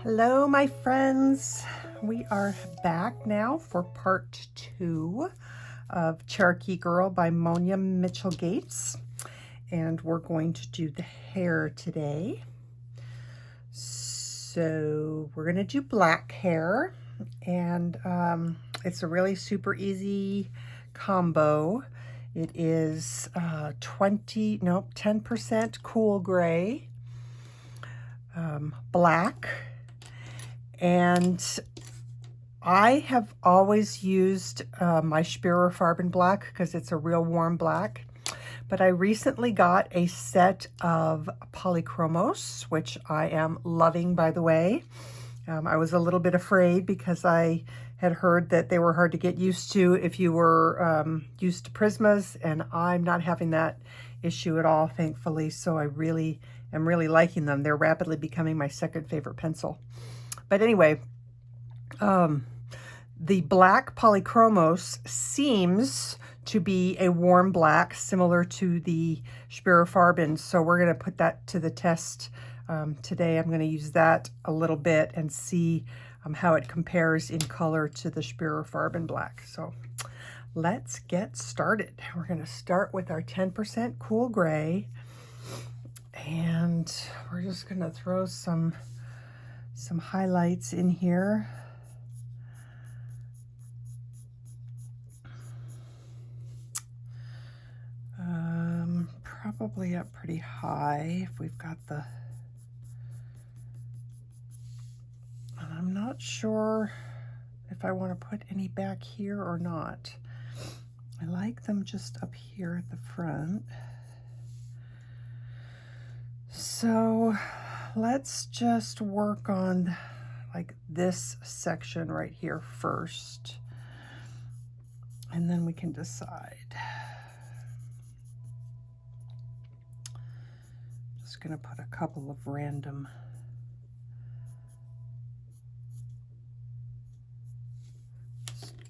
Hello, my friends. We are back now for part 2 of Cherokee Girl by Monja Gates. And we're going to do the hair today. So we're going to do black hair. And it's a really super easy combo. It is 10% cool gray, black. And I have always used my Schpirerr Farben black because it's a real warm black. But I recently got a set of Polychromos, which I am loving, by the way. I was a little bit afraid because I had heard that they were hard to get used to if you were used to Prismas, and I'm not having that issue at all, thankfully. So I really am liking them. They're rapidly becoming my second favorite pencil. But anyway, the black Polychromos seems to be a warm black, similar to the Schpirerr Farben. So we're going to put that to the test today. I'm going to use that a little bit and see how it compares in color to the Schpirerr Farben black. So let's get started. We're going to start with our 10% cool gray. And we're just going to throw some highlights in here. Probably up pretty high if we've got the, and I'm not sure if I want to put any back here or not. I like them just up here at the front. So let's just work on like this section right here first, and then we can decide. Just gonna put a couple of random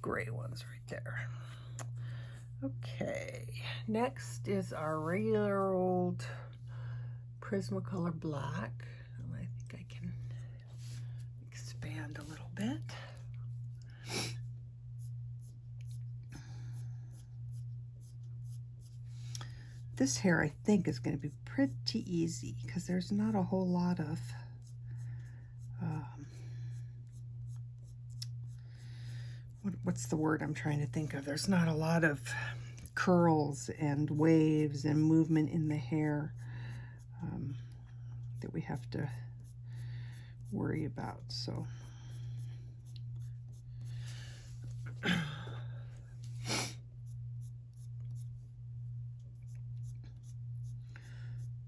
gray ones right there. Okay, next is our regular old Prismacolor black. And I think I can expand a little bit. This hair, I think, is going to be pretty easy because there's not a whole lot of what's the word I'm trying to think of? There's not a lot of curls and waves and movement in the hair that we have to worry about. So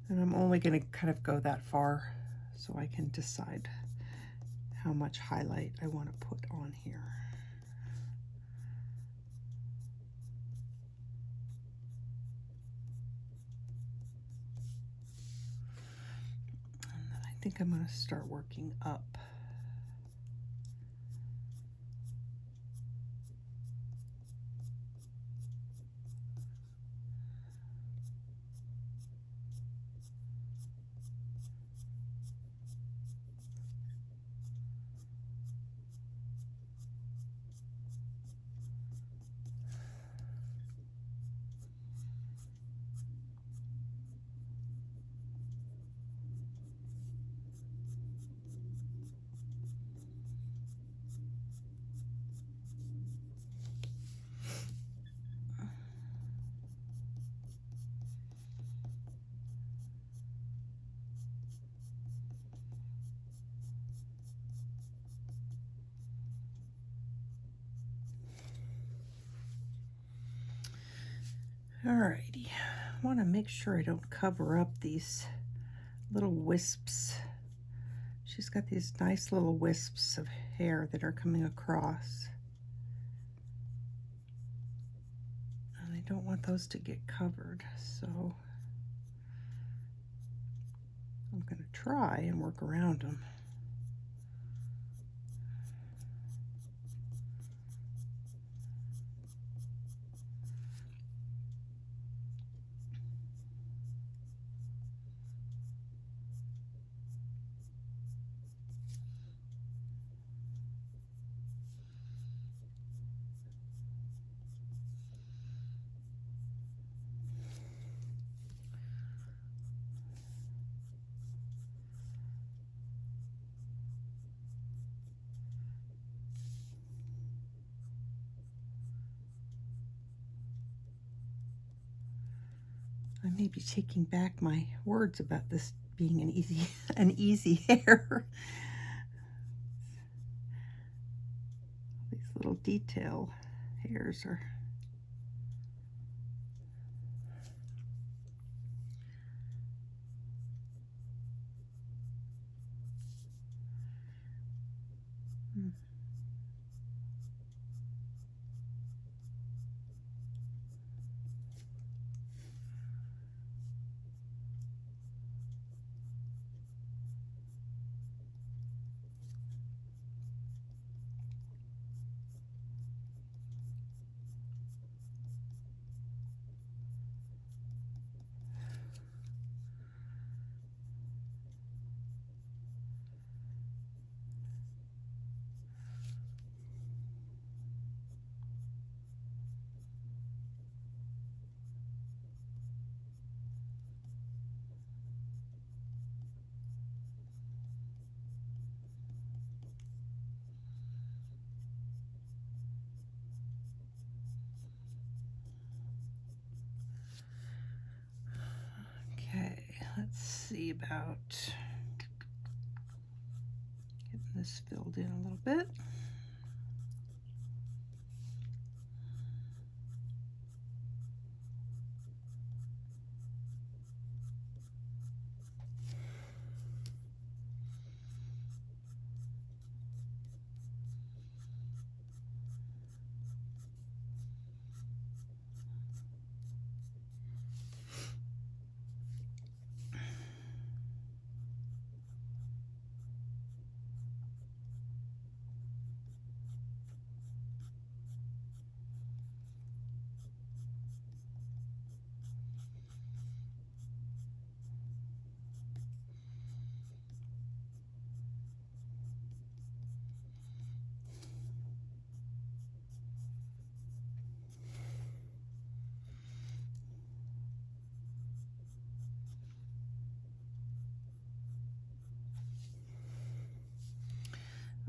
and I'm only going to kind of go that far so I can decide how much highlight I want to put on here. And then I think I'm going to start working up. Alrighty, I want to make sure I don't cover up these little wisps. She's got these nice little wisps of hair that are coming across. And I don't want those to get covered, so I'm going to try and work around them. I may be taking back my words about this being an easy hair. These little detail hairs are. Okay, let's see about getting this filled in a little bit.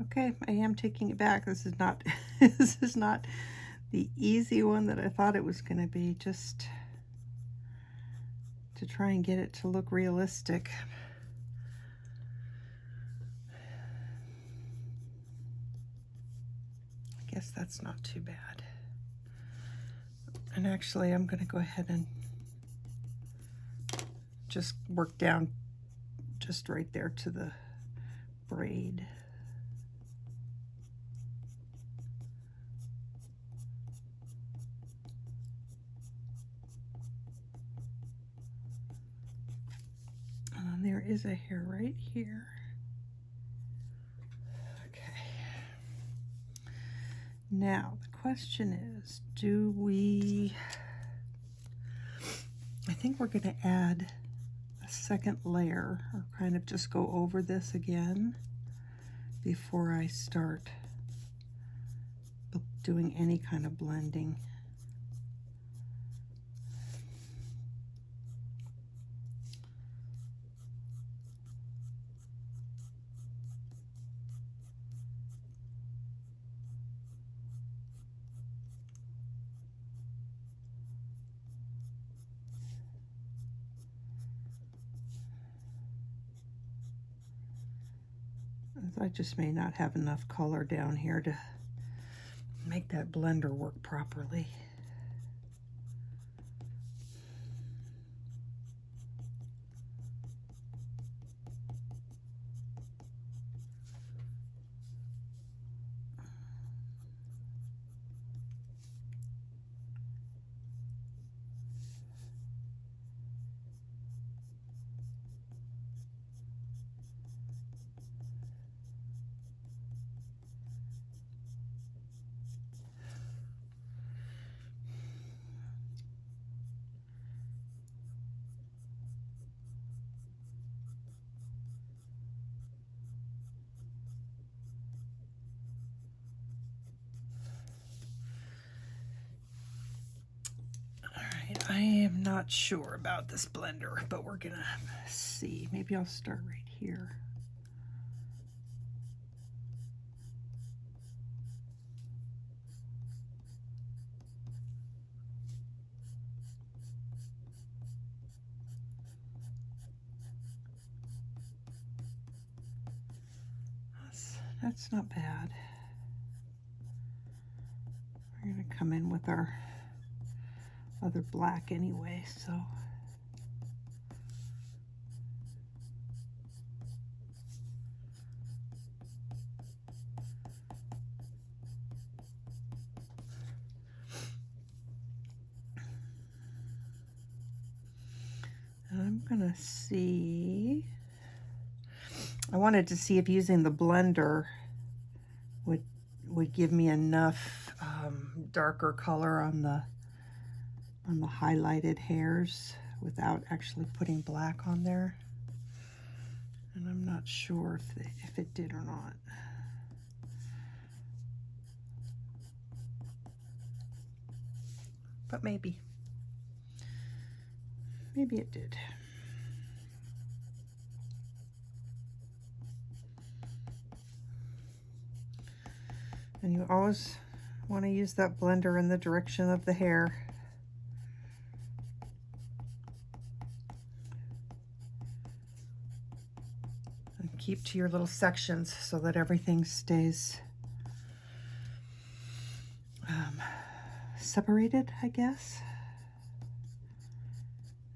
Okay, I am taking it back. This is not this is not the easy one that I thought it was going to be, just to try and get it to look realistic. I guess that's not too bad. And actually, I'm going to go ahead and just work down just right there to the braid. And there is a hair right here. Okay. Now, the question is, I think we're going to add a second layer, or kind of just go over this again before I start doing any kind of blending. I just may not have enough color down here to make that blender work properly. I am not sure about this blender, but we're gonna see. Maybe I'll start right here. that's not bad. We're going to come in with our other black anyway, so. I'm gonna see, I wanted to see if using the blender would give me enough darker color on the highlighted hairs without actually putting black on there. And I'm not sure if it did or not. But maybe it did. And you always want to use that blender in the direction of the hair. And keep to your little sections so that everything stays separated, I guess,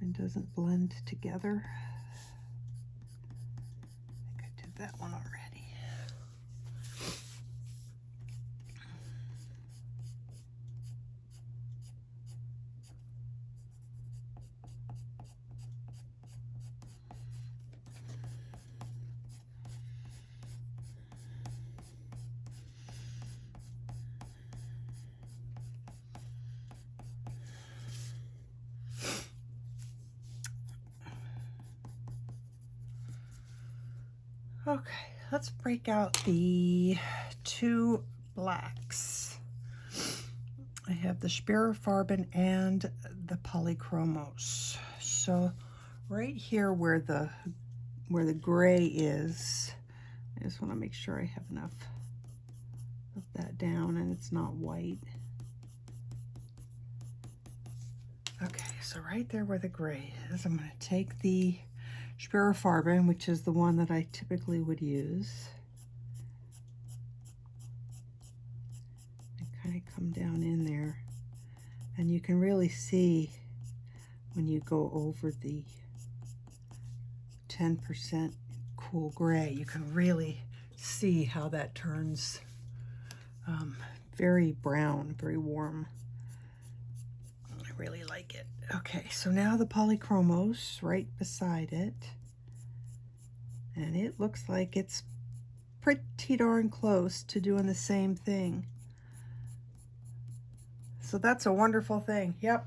and doesn't blend together. I think I did that one already. Okay, let's break out the two blacks. I have the Schpirerr Farben and the Polychromos. So right here where the gray is, I just want to make sure I have enough of that down and it's not white. Okay, so right there where the gray is, I'm going to take the Schpirerr Farben, which is the one that I typically would use, and kind of come down in there. And you can really see when you go over the 10% cool gray, you can really see how that turns very brown, very warm. I really like it. Okay, so now the Polychromos right beside it, and it looks like it's pretty darn close to doing the same thing. So that's a wonderful thing. Yep,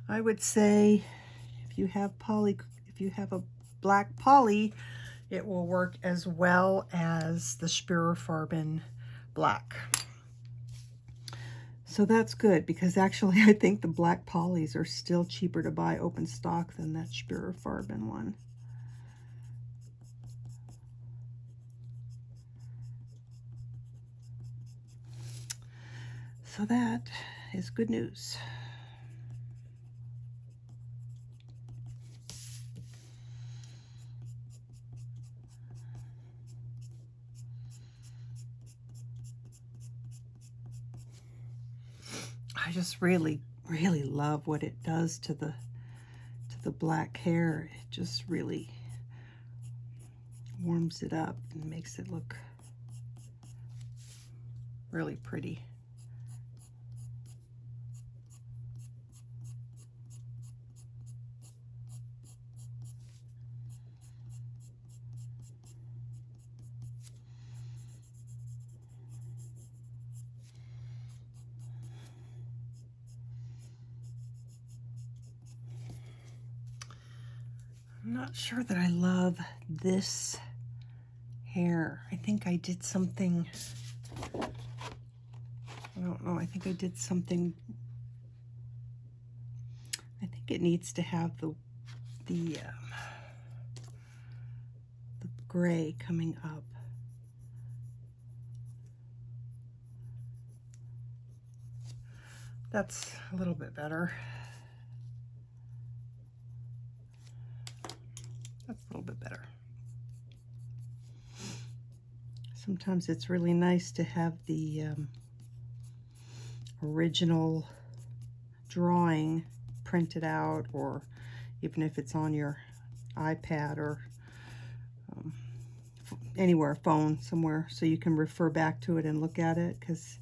I would say if you have a black poly, it will work as well as the Schpirerr Farben black. So that's good, because actually I think the black polys are still cheaper to buy open stock than that Schpirerr Farben one. So that is good news. I just really love what it does to the black hair. It just really warms it up and makes it look really pretty. I'm not sure that I love this hair. I think I did something, I don't know, I think I did something, I think it needs to have the gray coming up. That's a little bit better. That's a little bit better. Sometimes it's really nice to have the original drawing printed out, or even if it's on your iPad or anywhere, phone, somewhere, so you can refer back to it and look at it, because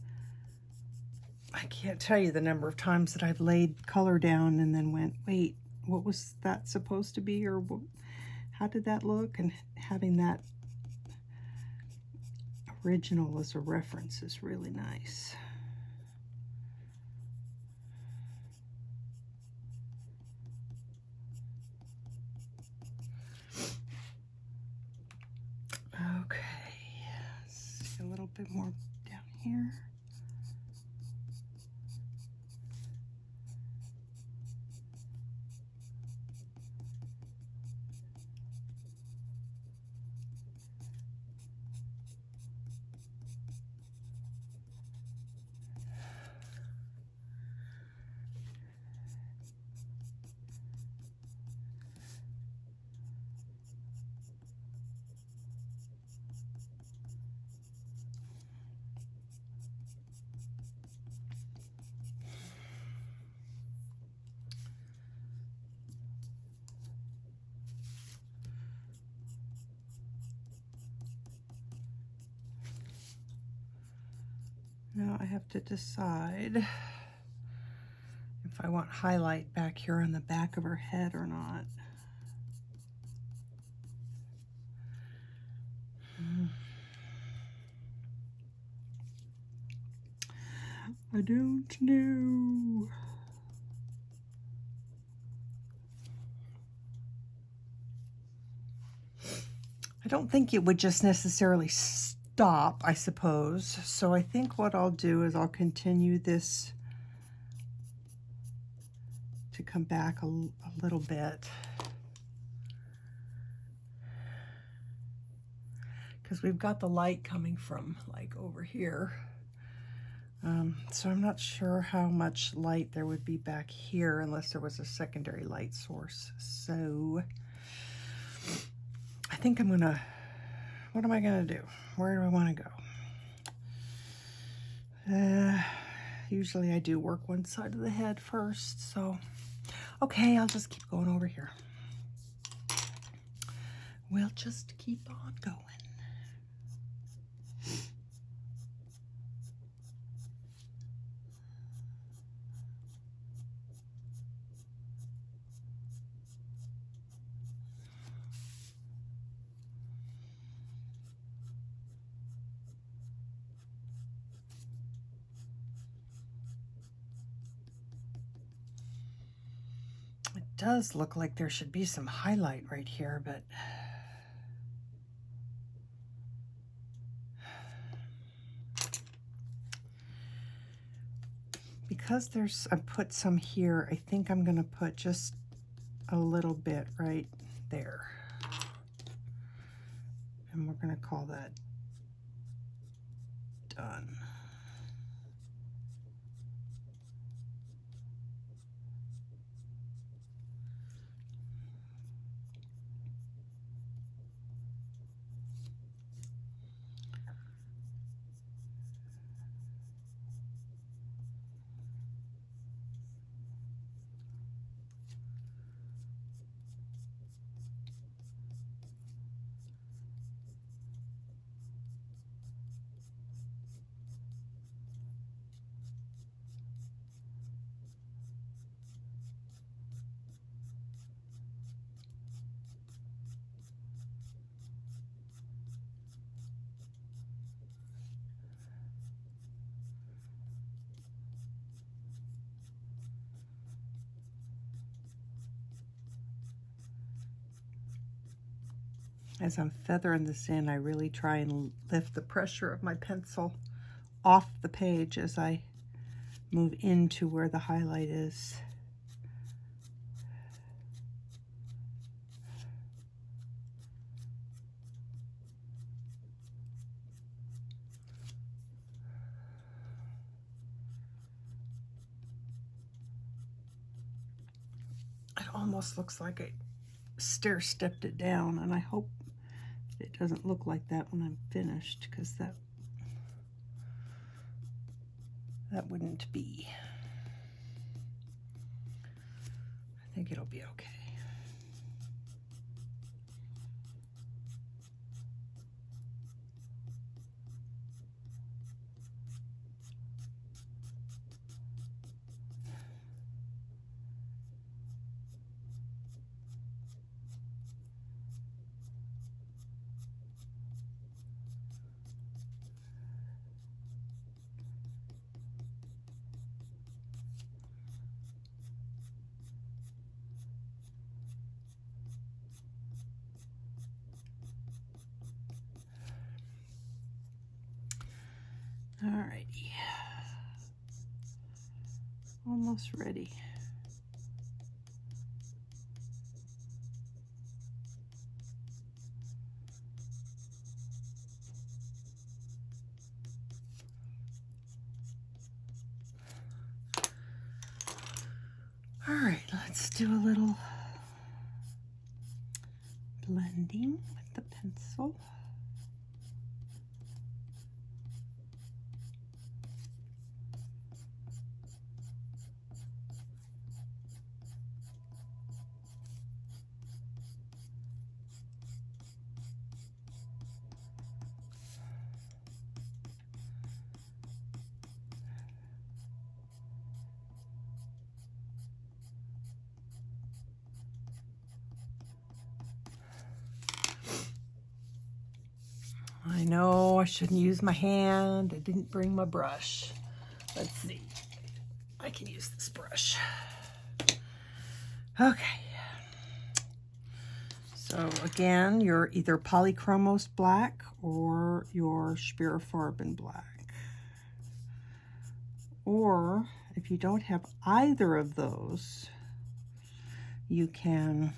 I can't tell you the number of times that I've laid color down and then went, wait, what was that supposed to be, or how did that look? And having that original as a reference is really nice. Okay, let's see a little bit more down here. Now I have to decide if I want highlight back here on the back of her head or not. I don't know. I don't think it would just necessarily stop, I suppose. So I think what I'll do is I'll continue this to come back a little bit, because we've got the light coming from like over here. So I'm not sure how much light there would be back here unless there was a secondary light source. So I think I'm gonna, what am I gonna do? Where do I want to go? Usually I do work one side of the head first, so okay, I'll just keep going over here. We'll just keep on going. Does look like there should be some highlight right here, but because I put some here, I think I'm going to put just a little bit right there, and we're going to call that done. As I'm feathering this in, I really try and lift the pressure of my pencil off the page as I move into where the highlight is. It almost looks like I stair-stepped it down, and I hope it doesn't look like that when I'm finished, because that wouldn't be. I think it'll be okay. Alrighty, almost ready. All right, let's do a little blending with the pencil. I know I shouldn't use my hand. I didn't bring my brush. Let's see. I can use this brush. Okay. So again, you're either Polychromos black or your Schpirerr Farben black. Or if you don't have either of those, you can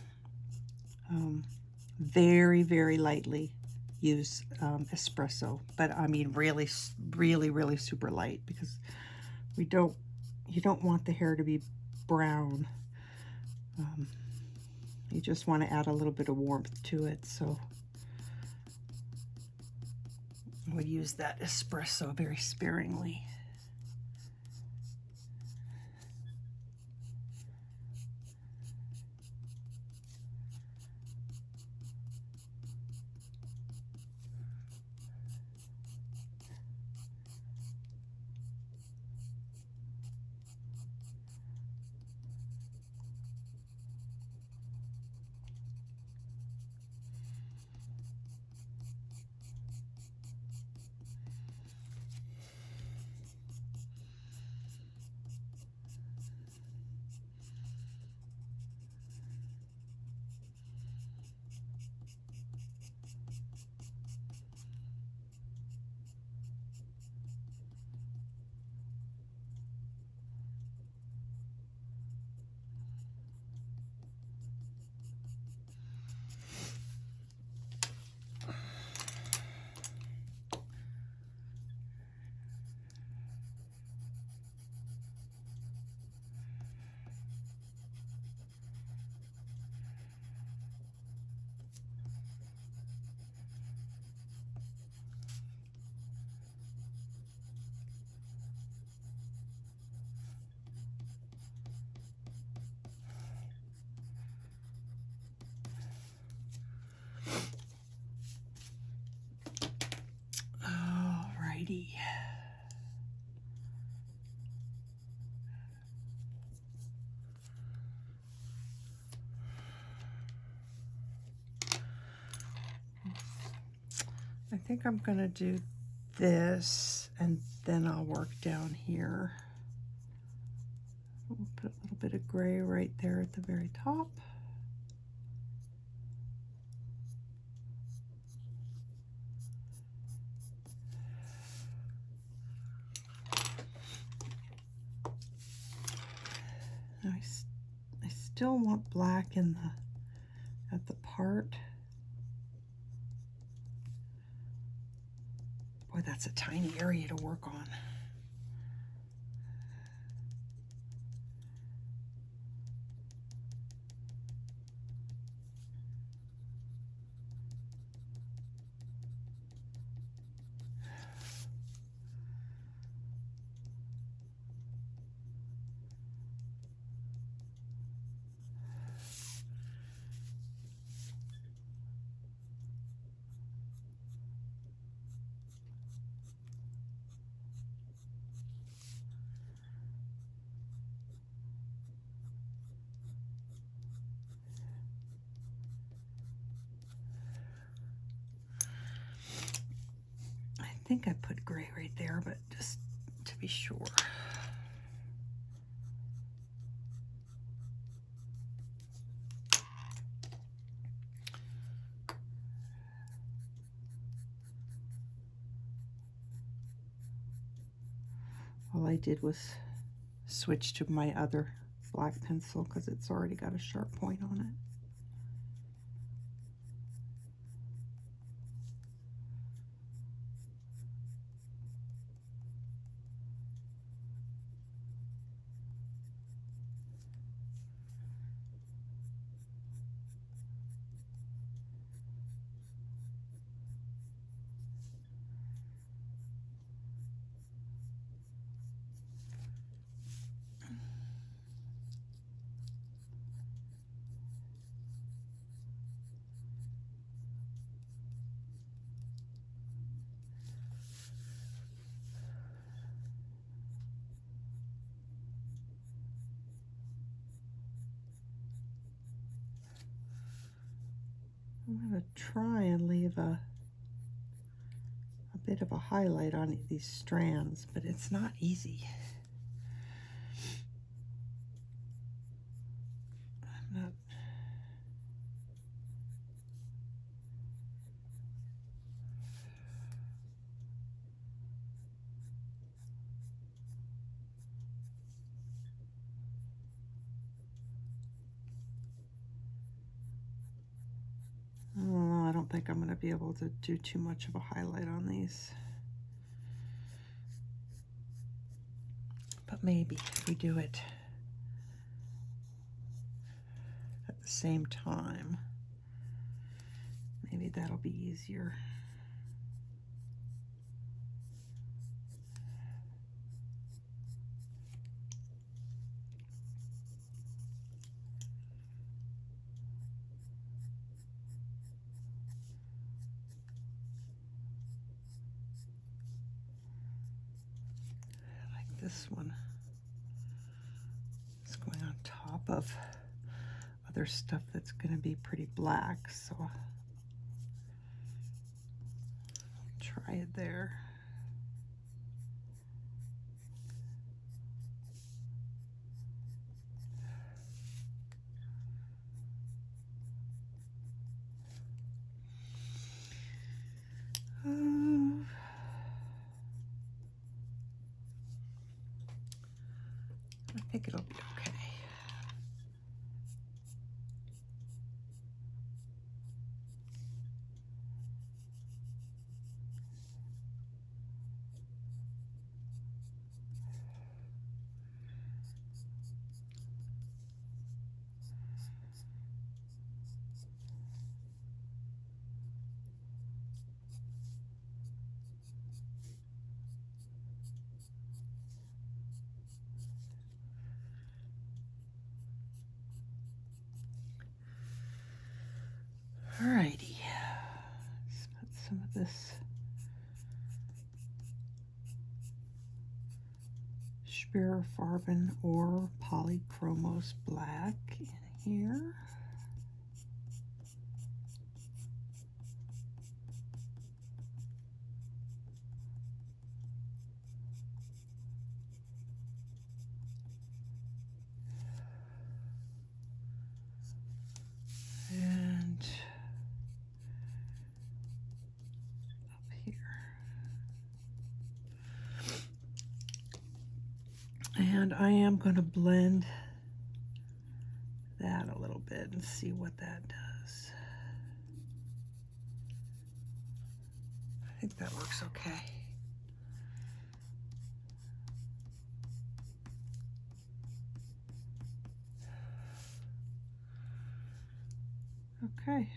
very, very lightly use espresso, but I mean really, really, really super light, because you don't want the hair to be brown. You just want to add a little bit of warmth to it, so I would use that espresso very sparingly. Alrighty. I think I'm gonna do this, and then I'll work down here. We'll put a little bit of gray right there at the very top. Now I still want black in at the part. Boy, that's a tiny area to work on. think I put gray right there, but just to be sure. All I did was switch to my other black pencil because it's already got a sharp point on it. I'm going to try and leave a bit of a highlight on these strands, but it's not easy. I'm not. I don't think I'm going to be able to do too much of a highlight on these. But maybe if we do it at the same time, maybe that'll be easier. This one is going on top of other stuff that's going to be pretty black, so I'll try it there. I think it'll be okay. Alrighty, let's put some of this Schpirerr Farben or Polychromos black in here. And up here. And I am going to blend that a little bit and see what that does. I think that works okay. Okay,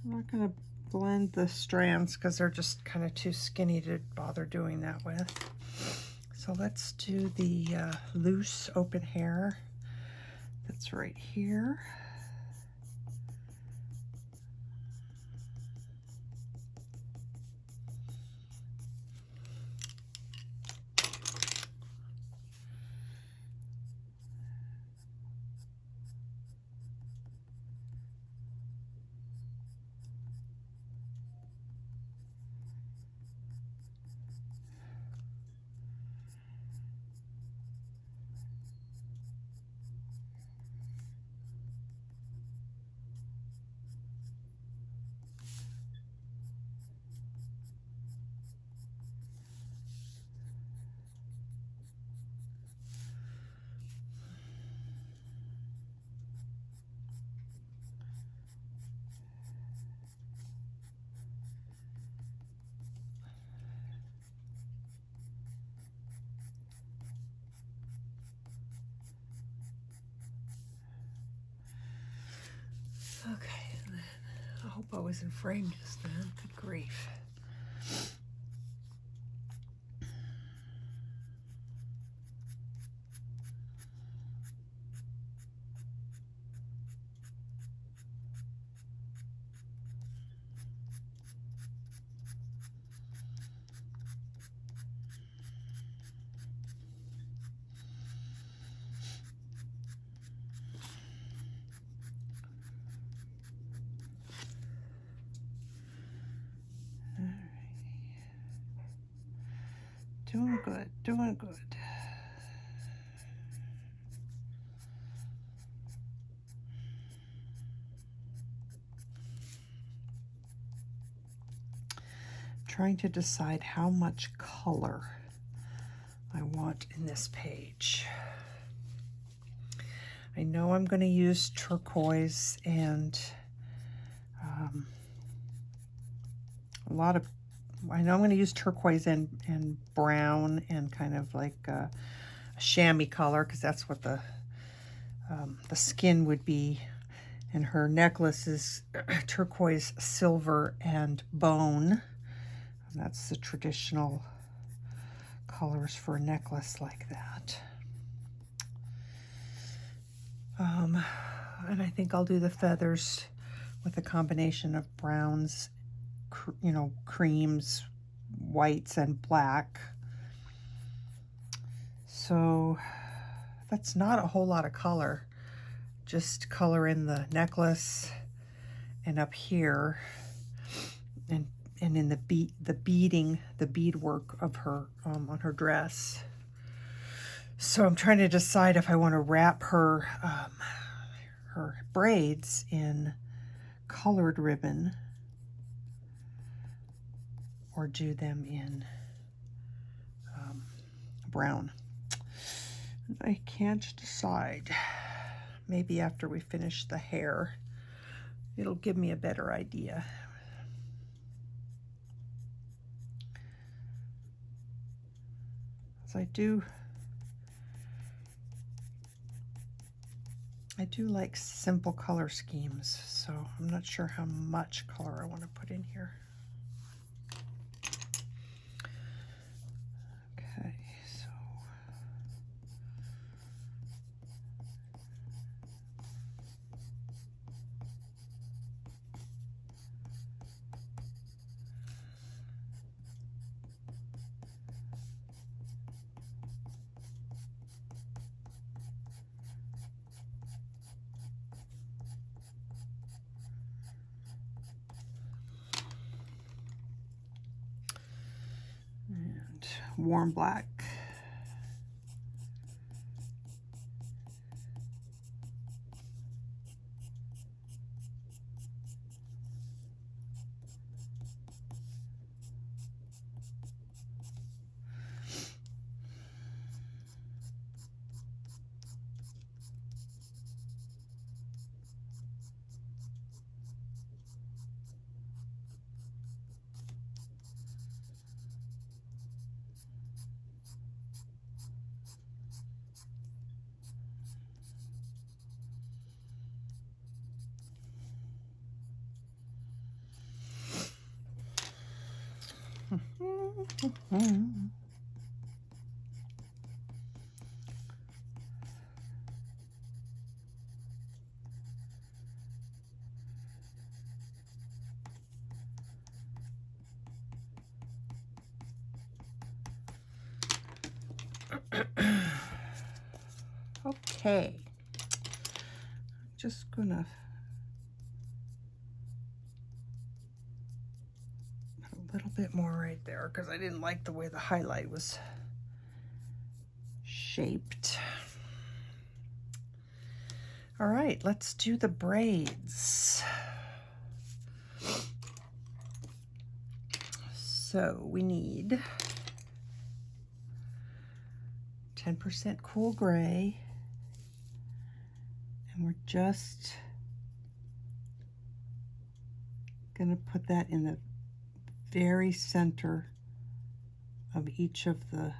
I'm not going to blend the strands because they're just kind of too skinny to bother doing that with. So let's do the loose open hair that's right here. Okay, and then I hope I was in frame just then. Good grief. Doing good, doing good. Trying to decide how much color I want in this page. I know I'm going to use turquoise and I know I'm going to use turquoise and brown and kind of like a chamois color, because that's what the skin would be. And her necklace is turquoise, silver, and bone. And that's the traditional colors for a necklace like that. And I think I'll do the feathers with a combination of browns, you know, creams, whites, and black. So that's not a whole lot of color. Just color in the necklace and up here, and in the beadwork of her on her dress. So I'm trying to decide if I want to wrap her her braids in colored ribbon or do them in brown. I can't decide. Maybe after we finish the hair, it'll give me a better idea. As I do like simple color schemes, so I'm not sure how much color I want to put in here. Okay, so warm black. Okay, just gonna put a little bit more right there because I didn't like the way the highlight was shaped. All right, let's do the braids. So we need 10% cool gray, and we're just gonna put that in the very center of each of the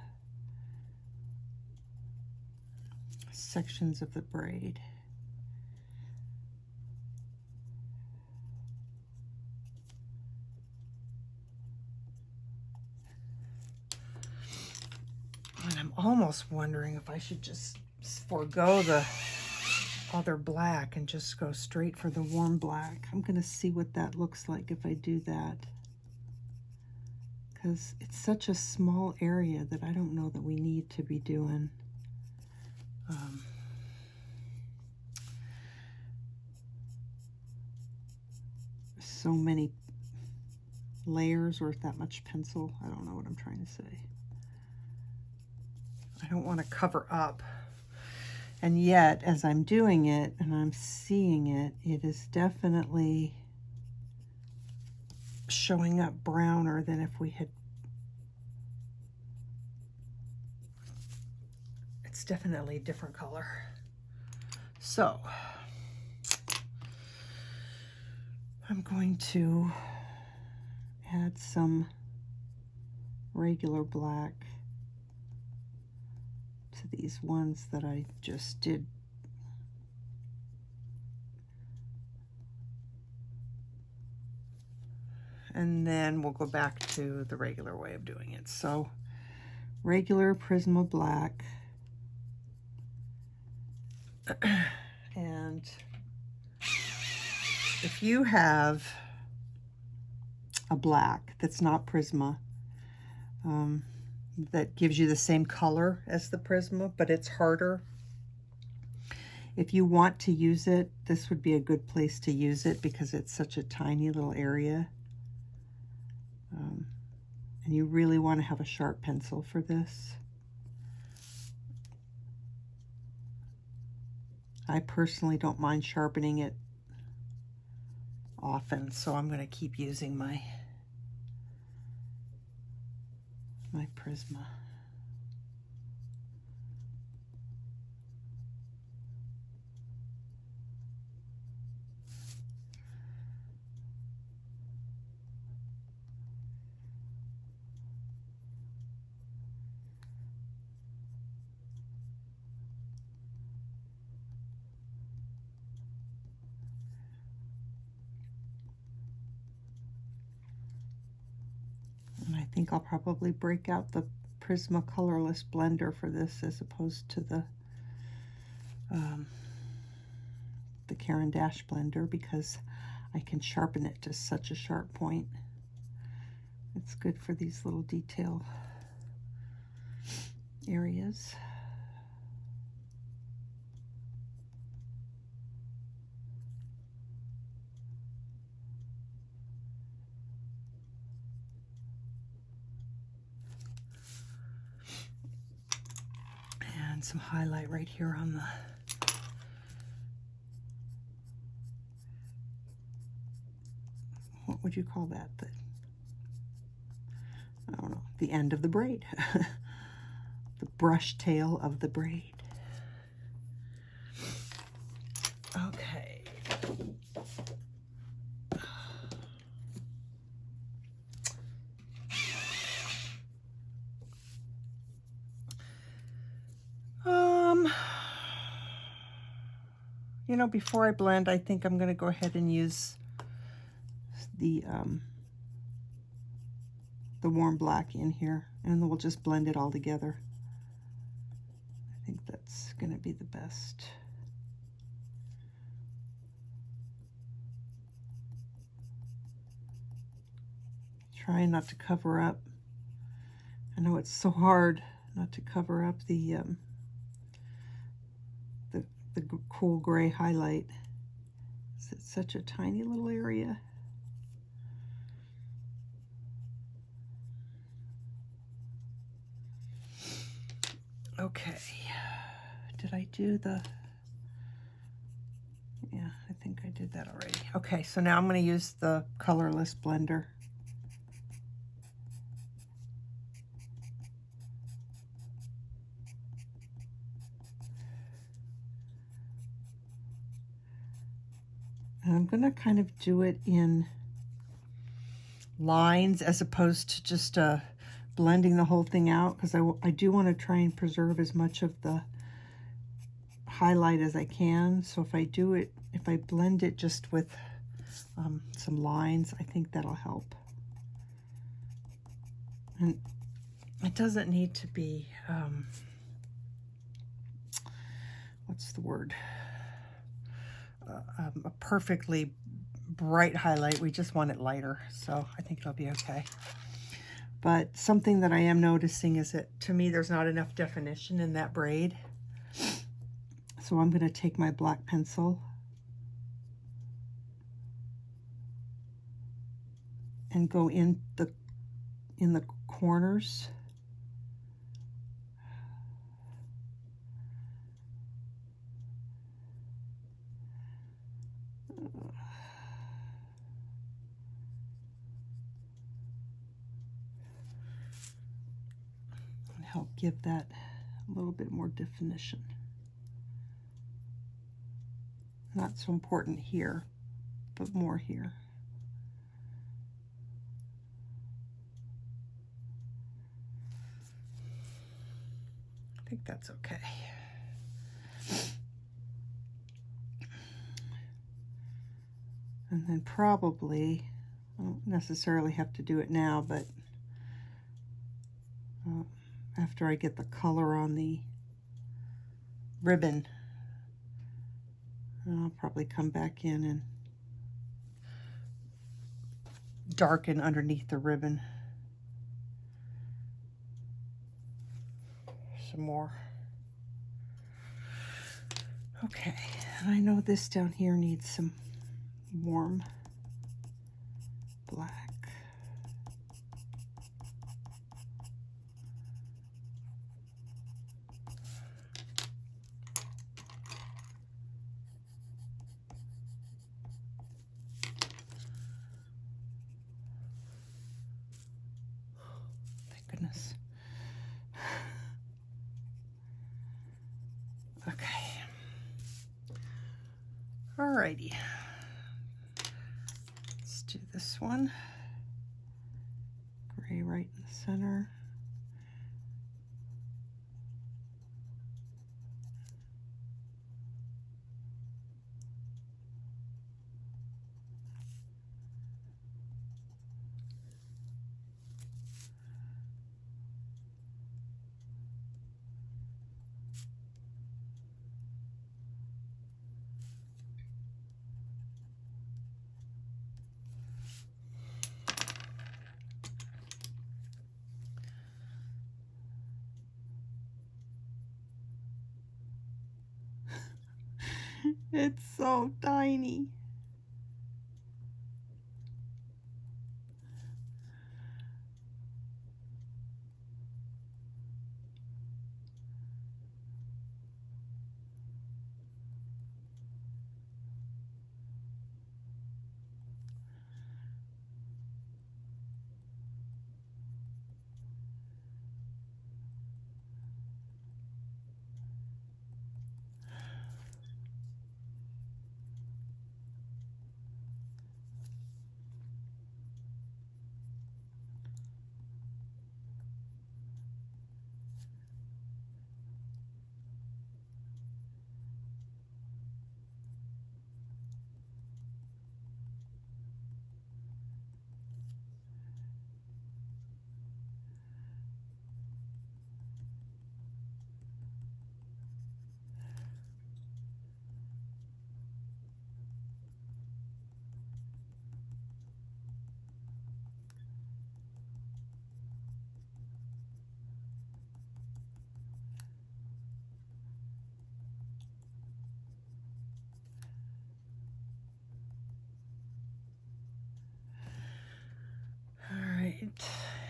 sections of the braid. almost wondering if I should just forego the other black and just go straight for the warm black. I'm gonna see what that looks like if I do that, because it's such a small area that I don't know that we need to be doing so many layers or that much pencil. I don't know what I'm trying to say. I don't want to cover up. And yet, as I'm doing it and I'm seeing it, it is definitely showing up browner than if we had. It's definitely a different color. So I'm going to add some regular black to these ones that I just did. And then we'll go back to the regular way of doing it. So regular Prisma black. And if you have a black that's not Prisma, that gives you the same color as the Prisma, but it's harder, if you want to use it, this would be a good place to use it because it's such a tiny little area. And you really want to have a sharp pencil for this. I personally don't mind sharpening it often, so I'm going to keep using my Prisma. And I think I'll probably break out the Prisma Colorless Blender for this as opposed to the Caran blender, because I can sharpen it to such a sharp point. It's good for these little detail areas. And some highlight right here on the what would you call that? I don't know, the end of the braid. The brush tail of the braid. Okay. You know, before I blend, I think I'm going to go ahead and use the warm black in here, and then we'll just blend it all together. I think that's going to be the best. Trying not to cover up. I know it's so hard not to cover up the cool gray highlight. It's such a tiny little area. Okay, did I do the, yeah, I think I did that already. Okay, so now I'm going to use the Colorless Blender. And I'm going to kind of do it in lines as opposed to just blending the whole thing out, because I do want to try and preserve as much of the highlight as I can. So if I do it, if I blend it just with some lines, I think that'll help. And it doesn't need to be, what's the word? A perfectly bright highlight. We just want it lighter, so I think it'll be okay. But something that I am noticing is that, to me, there's not enough definition in that braid. So I'm going to take my black pencil and go in the corners. And help give that a little bit more definition. Not so important here, but more here. I think that's okay. And then probably, I don't necessarily have to do it now, but after I get the color on the ribbon, I'll probably come back in and darken underneath the ribbon some more. Okay, and I know this down here needs some warm black. Thank goodness. Okay. Alrighty. Let's do this one. Gray right in the center. It's so tiny.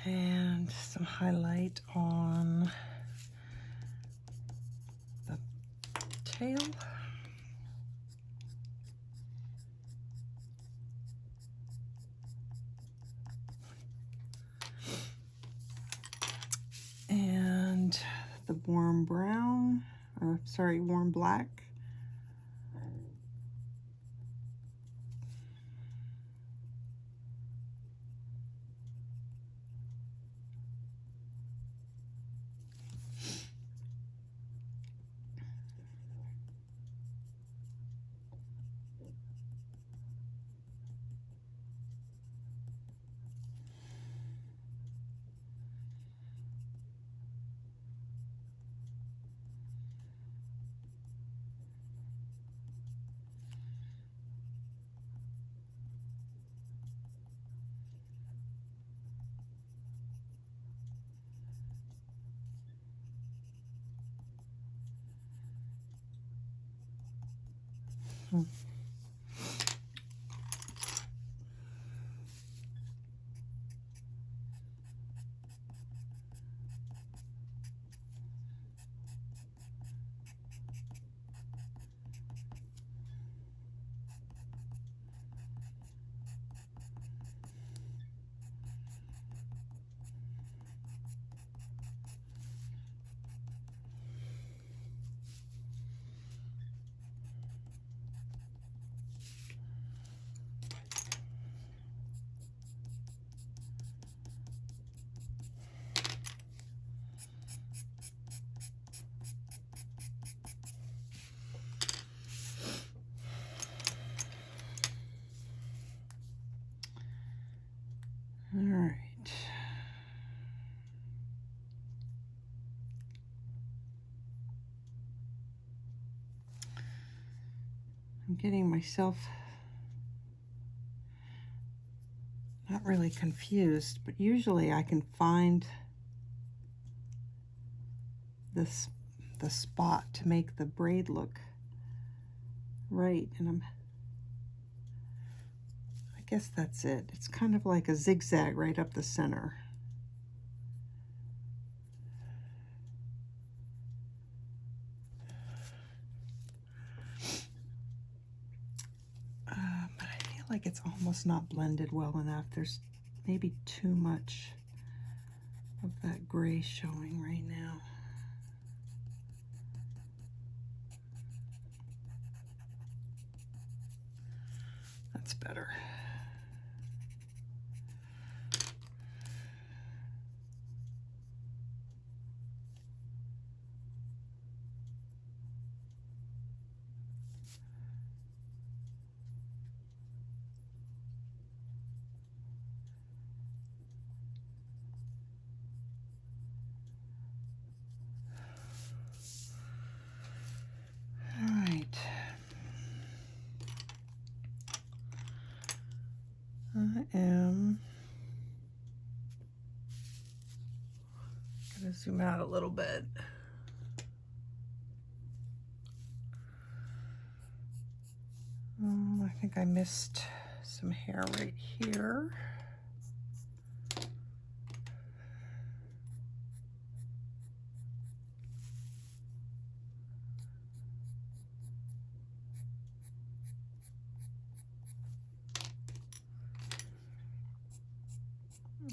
And some highlight on the tail. And the warm brown, or sorry, warm black. All right. I'm getting myself not really confused, but usually I can find the spot to make the braid look right, and I guess that's it. It's kind of like a zigzag right up the center. But I feel like it's almost not blended well enough. There's maybe too much of that gray showing right now. That's better. I am going to zoom out a little bit. I think I missed some hair right here.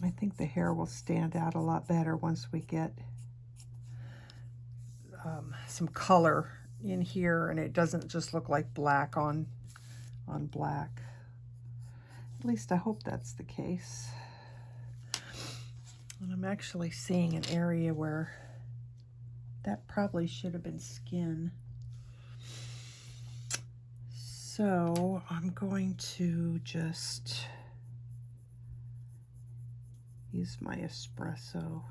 I think the hair will stand out a lot better once we get some color in here and it doesn't just look like black on black. At least I hope that's the case. And I'm actually seeing an area where that probably should have been skin. So I'm going to just use my espresso.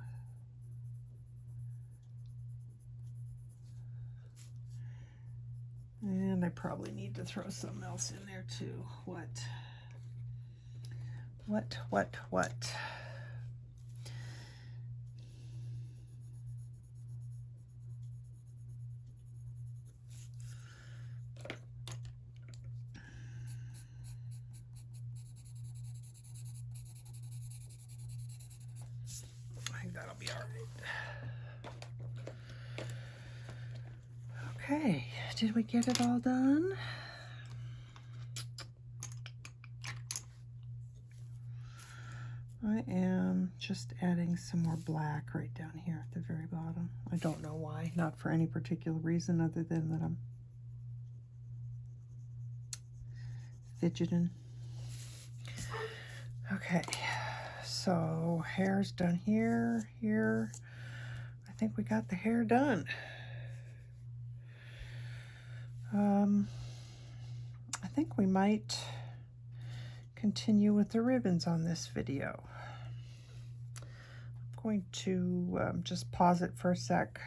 And I probably need to throw something else in there too. What? I think that'll be all right. Okay, did we get it all done? I am just adding some more black right down here at the very bottom. I don't know why, not for any particular reason other than that I'm fidgeting. Okay, so hair's done here. I think we got the hair done. I think we might continue with the ribbons on this video. I'm going to just pause it for a sec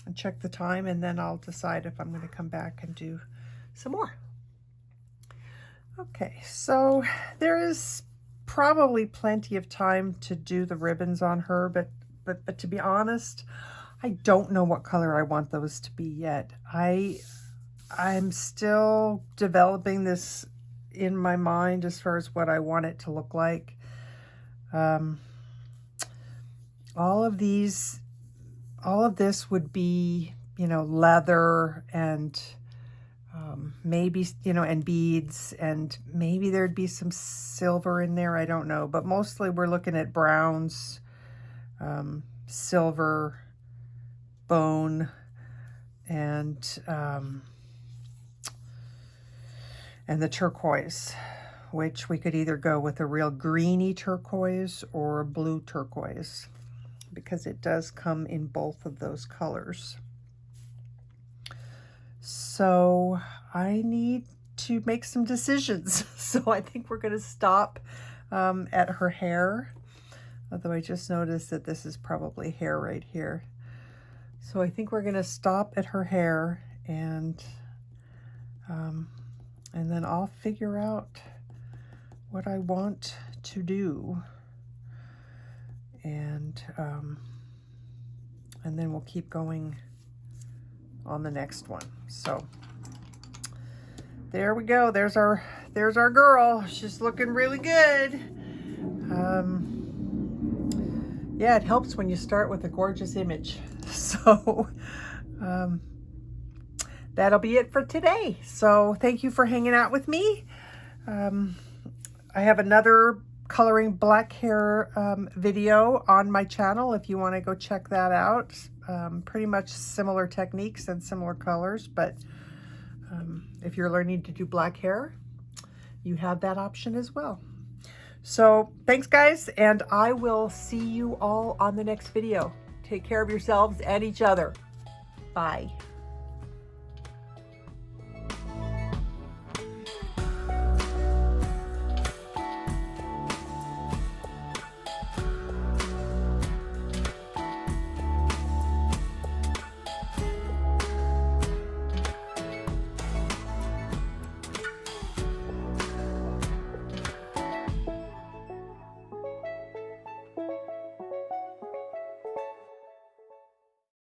and check the time, and then I'll decide if I'm going to come back and do some more. Okay, so there is probably plenty of time to do the ribbons on her, but to be honest, I don't know what color I want those to be yet. I I'm still developing this in my mind as far as what I want it to look like. All of this would be, you know, leather and maybe, you know, and beads, and maybe there'd be some silver in there. I don't know, but mostly we're looking at browns, silver, bone, and the turquoise, which we could either go with a real greeny turquoise or a blue turquoise, because it does come in both of those colors. So I need to make some decisions. So I think we're going to stop at her hair, although I just noticed that this is probably hair right here. So I think we're going to stop at her hair, and then I'll figure out what I want to do, and then we'll keep going on the next one. So there we go. There's our girl. She's looking really good. Yeah, it helps when you start with a gorgeous image. So that'll be it for today. So thank you for hanging out with me. I have another coloring black hair video on my channel if you want to go check that out. Pretty much similar techniques and similar colors, but if you're learning to do black hair, you have that option as well. So thanks guys, and I will see you all on the next video. Take care of yourselves and each other. Bye.